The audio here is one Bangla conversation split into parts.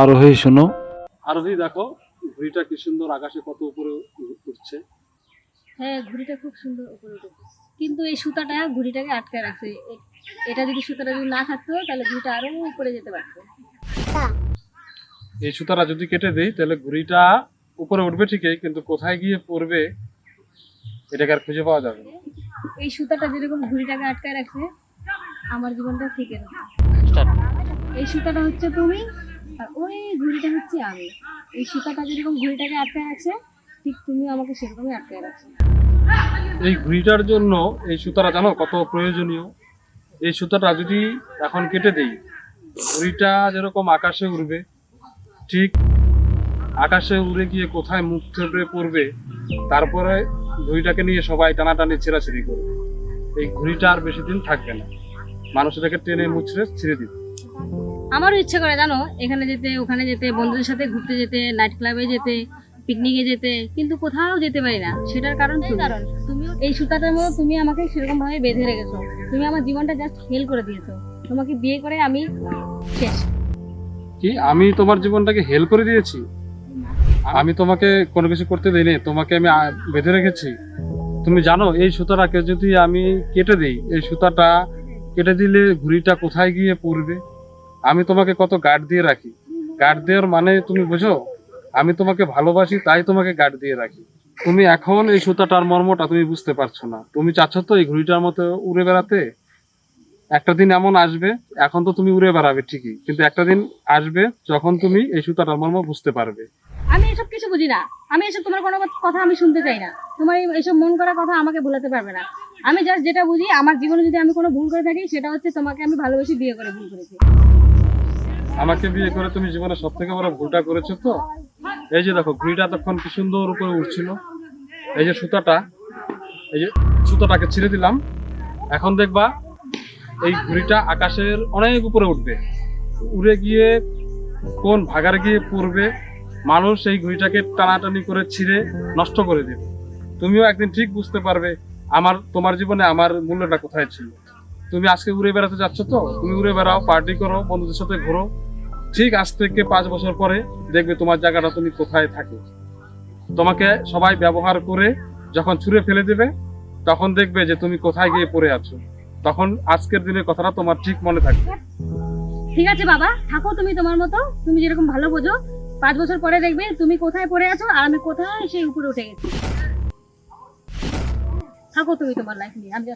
আরোহী শোনো। আরোহী দেখো ঘুড়িটা কি সুন্দর আকাশে কত উপরে উঠছে। হ্যাঁ, ঘুড়িটা খুব সুন্দর উপরে উঠেছে, কিন্তু এই সুতাটা ঘুড়িটাকে আটকে রাখছে। এটা যদি সুতাটা যদি না থাকতো তাহলে ঘুড়িটা আরো উপরে যেতে পারতো। এই সুতাটা যদি কেটে দেই তাহলে ঘুড়িটা উপরে উঠবে ঠিকই, কিন্তু কোথায় গিয়ে পড়বে এটাকে আর খুঁজে পাওয়া যাবে না। এই সুতাটা যেরকম ঘুড়িটাকে আটকায় রাখছে, আমার জীবনটা ঠিক এরকম। এই সুতাটা হচ্ছে তুমি, আর ওই ঘুড়িটা হচ্ছে আমি। এই সুতাটা যেরকম ঘুড়িটাকে আটকায় রাখছে, ঠিক তুমি আমাকে সেরকমই আটকায় রাখছো। এই ঘুড়িটার জন্য এই সুতাটা জানো কত প্রয়োজনীয়। এই সুতাটা যদি এখন কেটে দেই, ঘুড়িটা যেরকম আকাশে উড়বে, ঠিক আকাশে উড়ে গিয়ে কোথায় মুখ থুবড়ে পড়বে, তারপরে ঘুড়িটাকে নিয়ে সবাই টানাটানি ছেঁড়াছিড়ি করবে। এই ঘুড়িটা আর বেশি দিন থাকবে না, মানুষ এটাকে টেনে মুচড়ে ছিঁড়ে দিবে। আমারও ইচ্ছে করে জানো, এখানে যেতে ওখানে যেতে, বন্ধুদের সাথে ঘুরতে যেতে, নাইট ক্লাবে যেতে, পিকনিকে যেতে, কিন্তু কোথাও যেতে পারি না। সেটার কারণ তুমি এই সুতাটার মতো তুমি আমাকে সেরকম ভাবে বেঁধে রেখেছো। তুমি আমার জীবনটা জাস্ট ফেল করে দিয়েছো। তোমাকে বিয়ে করে আমি শেষ। কি আমি তোমার জীবনটাকে হেল করে দিয়েছি? আমি তোমাকে কোনো কিছু করতে দিইনি, তোমাকে আমি বেঁধে রেখেছি। তুমি জানো এই সুতাটাকে যদি আমি কেটে দিই, এই সুতাটা কেটে দিলে ঘুড়িটা কোথায় গিয়ে পড়বে। আমি তোমাকে কত গার্ড দিয়ে রাখি। গার্ড দেওয়ার মানে তুমি বুঝো? আমি তোমাকে ভালোবাসি তাই তোমাকে গার্ড দিয়ে রাখি। তুমি এখন এই সুতাটার মর্মটা তুমি বুঝতে পারছো না। তুমি চাচ্ছ তো এই ঘুড়িটার মতো উড়ে বেড়াতে। একটা দিন এমন আসবে, এখন তো তুমি উড়ে বেড়াবে ঠিকই, কিন্তু একটা দিন আসবে যখন তুমি এই সুতাটার মর্ম বুঝতে পারবে। আমি এসব কিছু বুঝি না। আমি এসব তোমার কোনো কথা আমি শুনতে চাই না। তোমার এইসব মন করা কথা আমাকে ভুলাতে পারবে না। আমি জাস্ট যেটা বুঝি, আমার জীবনে যদি আমি কোনো ভুল করে থাকি, সেটা হচ্ছে তোমাকে আমি ভালোবেসে বিয়ে করে ভুল করেছি। আমাকে বিয়ে করে তুমি জীবনে সব থেকে বড় ভুলটা করেছো তো। এই যে দেখো ঘুড়িটা তখন কি সুন্দর উপরে উঠছিল, এই যে সুতাটা, এই যে সুতাটাকে ছিঁড়ে দিলাম। এখন দেখবা এই ঘুড়িটা আকাশের অনেক উপরে উঠবে, উড়ে গিয়ে কোন ভাগারে গিয়ে পড়বে, মানুষ এই ঘুড়িটাকে টানাটানি করে ছিঁড়ে নষ্ট করে দেবে। তুমিও একদিন ঠিক বুঝতে পারবে তোমার জীবনে আমার মূল্যটা কোথায় ছিল। তুমি আজকে উড়ে বেড়াতে যাচ্ছ তো, তুমি উড়ে বেড়াও, পার্টি করো, বন্ধুদের সাথে ঘোরো। ঠিক আজ থেকে 5 বছর পরে দেখবে তোমার জায়গাটা তুমি কোথায় থাকো। তোমাকে সবাই ব্যবহার করে যখন ছুঁড়ে ফেলে দেবে, তখন দেখবে যে তুমি কোথায় গিয়ে পড়ে আছো। তখন আজকের দিনের কথাটা তোমার ঠিক মনে থাকবে। ঠিক আছে বাবা, থাকো তুমি তোমার মতো, তুমি যেরকম ভালো বোঝো। 5 বছর পরে দেখবে তুমি কোথায় পড়ে আছো আর আমি কোথায় সেই উপরে উঠে গেছি। থাকো তুমি তোমার লাইফ নিয়ে। আমি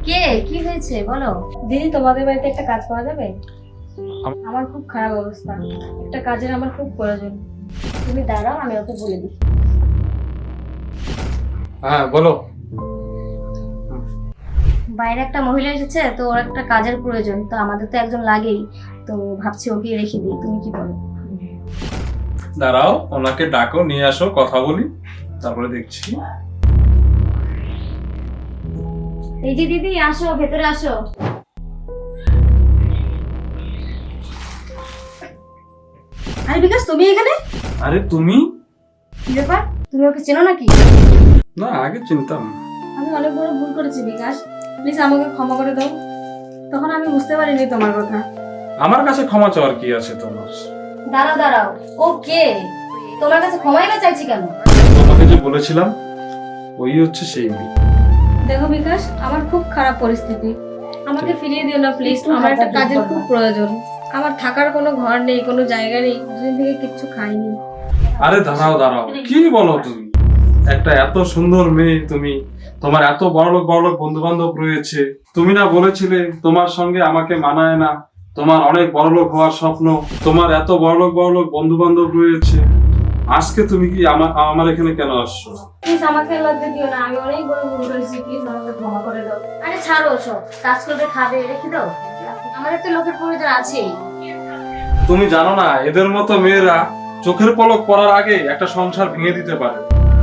কে, কি হয়েছে বলো। দিদি, তোমাদের বাড়িতে একটা কাজ পাওয়া যাবে? আমার খুব খারাপ অবস্থা, একটা কাজের আমার খুব প্রয়োজন। তুমি দাঁড়াও, আমি ওকে বলে দিই। হ্যাঁ বলো। বাইরে একটা মহিলা এসেছে, তো ওর একটা কাজের প্রয়োজন, তো আমাদের তো একজন লাগেই, তো ভাবছি ওকে রেখে দিই। তুমি কি বলো? দাঁড়াও, ওনাকে ডাকো, নিয়ে আসো, কথা বলি, তারপরে দেখছি। এই যে দিদি, আসো, ভেতরে আসো। আরে বিকাশ, তুমি এখানে? আরে তুমি? কি ব্যাপার, তুমি ওকে চেনো নাকি? না, আগে চিনতাম। আমি অনেক বড় ভুল করেছি বিকাশ, প্লিজ আমাকে ক্ষমা করে দাও। তখন আমি বুঝতে পারিনি তোমার কথা। আমার কাছে ক্ষমা চাওয়ার কি আছে তোমার? দাঁড়াও দাঁড়াও, ও কে? তোমার কাছে ক্ষমাই বা চাইছি কেন? তোমাকে যে বলেছিলাম ওই হচ্ছে সেই মেয়ে। দেখো বিকাশ, আমার খুব খারাপ পরিস্থিতি, আমাকে ফিরিয়ে দিও না প্লিজ। আমার একটা কাজের খুব প্রয়োজন। আমার থাকার কোনো ঘর নেই, কোনো জায়গা নেই, দুদিন থেকে কিচ্ছু খাইনি। আরে দাঁড়াও দাঁড়াও, কি বলো তুমি? একটা এত সুন্দর মেয়ে তুমি, তোমার এত বড়লোক বন্ধু বান্ধব রয়েছে। তুমি না বলেছিলে তোমার সঙ্গে আমাকে মানায় না, তোমার অনেক বড়লোক হওয়ার স্বপ্ন, তোমার এত বড়লোক বন্ধু বান্ধব রয়েছে। আজকে তুমি কি আমার এখানে কেন আসছো? প্লিজ আমাকে লজ্জা দিও না, আমি অনেক বড় ভুল করেছি, প্লিজ আমাকে ক্ষমা করে দাও। আরে ছাড়ো সব, কাজ করবে, খাবে, রেখে দাও। আমাদের তো লোকের প্রয়োজন আছেই। তুমি জানো না এদের মতো মেয়েরা চোখের পলক পড়ার আগে একটা সংসার ভেঙে দিতে পারে।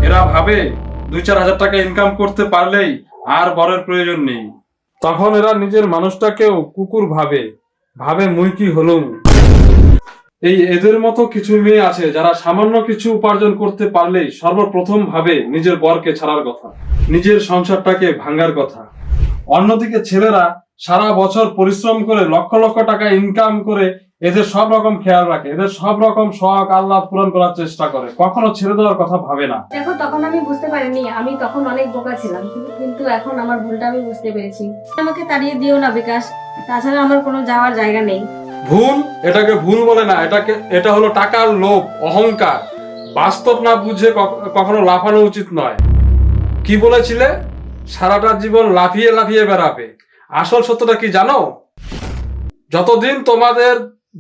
এরা ভাবে 2-4 হাজার টাকা ইনকাম করতে পারলেই আর বরের প্রয়োজন নেই। তখন এরা নিজের মানুষটাকেও কুকুর ভাবে মুই কি হলুম। এদের মতো কিছু মেয়ে আছে যারা সামান্য কিছু উপার্জন করতে পারলেই সর্বপ্রথম ভাবে নিজের বরকে ছাড়ার কথা, নিজের সংসারটাকে ভাঙার কথা। অন্যদিকে ছেলেরা সারা বছর পরিশ্রম করে লক্ষ লক্ষ টাকা ইনকাম করে এদের সব রকম খেয়াল রাখে, এদের সব রকম শখ আল্লাহ পূরণ করার চেষ্টা করে, কখনো ছেড়ে দেওয়ার কথা ভাবে না। দেখো, তখন আমি বুঝতে পারিনি, আমি তখন অনেক বোকা ছিলাম, কিন্তু এখন আমার ভুলটা আমি বুঝতে পেরেছি। আমাকে তাড়িয়ে দিও না বিকাশ, তাছাড়া আমার কোনো যাওয়ার জায়গা নেই। ভুল এটাকে ভুল বলে না, এটা হলো টাকার লোভ, অহংকার। বাস্তব না বুঝে কখনো লাফানো উচিত নয়। কি বলেছিলে? সারাটা জীবন লাফিয়ে লাফিয়ে বেড়াবে। আসল সত্যটা কি জানো? যতদিন তোমাদের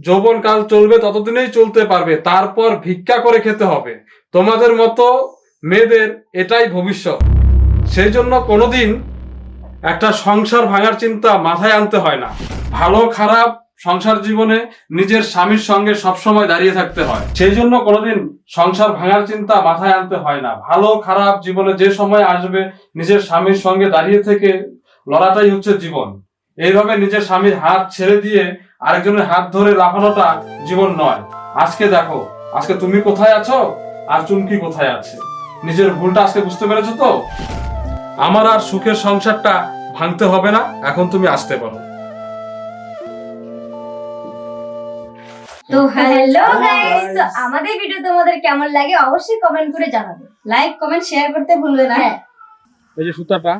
যৌবনকাল চলবে ততদিনই চলতে পারবে, তারপর ভিক্ষা করে খেতে হবে। তোমাদের মতো মেয়েদের এটাই ভবিষ্যৎ। সেই জন্য কোনোদিন একটা সংসার ভাঙার চিন্তা মাথায় আনতে হয় না। ভালো খারাপ সংসার জীবনে নিজের স্বামীর সঙ্গে সবসময় দাঁড়িয়ে থাকতে হয়। সেই জন্য কোনোদিন সংসার ভাঙার চিন্তা মাথায় আনতে হয় না। ভালো খারাপ জীবনে যে সময় আসবে নিজের স্বামীর সঙ্গে দাঁড়িয়ে থেকে লড়াটাই হচ্ছে জীবন। এইভাবে নিজের স্বামীর হাত ছেড়ে দিয়ে আরেকজনের হাত ধরে লাফানোটা জীবন নয়। আজকে দেখো, আজকে তুমি কোথায় আছো আর চুমকি কোথায় আছে। নিজের ভুলটা আজকে বুঝতে পেরেছো তো? আমার আর সুখের সংসারটা ভাঙতে হবে না, এখন তুমি আসতে পারো। তো হ্যালো গাইস, তো আমাদের ভিডিও তোমাদের কেমন লাগে অবশ্যই কমেন্ট করে জানাবে, লাইক কমেন্ট শেয়ার করতে ভুলবে না। এই যে সুতাটা